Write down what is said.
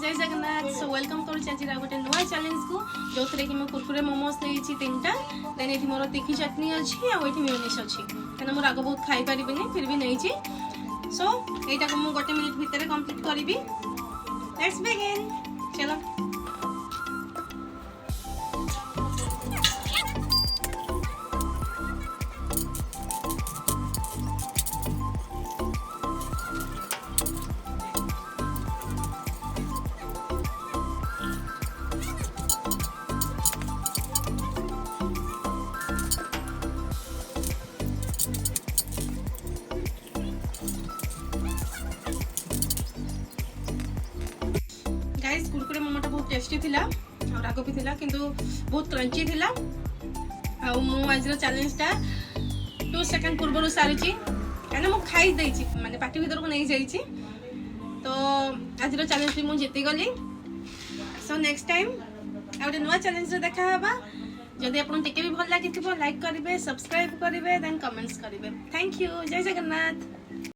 जय Jagannath. So welcome करुच्ची आज गोटे नुआ चैलेंज को जो थे कि कुरकुरे मोमोज नहीं 3टा देन ये मोर तीखी चटनी अच्छी आउ ये मेयोनीज अच्छी कहीं मुझे राग बहुत खाई पारि फिर भी नहीं। सो यहाँ को मुझे गोटे मिनिट भितर कंप्लीट करी। लेट्स बिगिन चलो। गाइस कुरकुरे मोमोटा बहुत टेस्टी थिला और राग भी थिला किंतु बहुत क्रंची थिला। आ मु आज चैलेंजटा 2 सेकंड पूर्व सारी कहीं मुझे खाई देछि माने पार्टी भीतर को नहीं जाइछि तो आज चैलेंज भी मुझे जीती गली। सो नेक्स्ट टाइम आ नुआ चैलेंज देखा हबा। जदि आपन टिके भी भल लागिथिबो लाइक करिवे सब्सक्राइब करिवे देन कमेंट्स करिवे। Thank you. जय जगन्नाथ।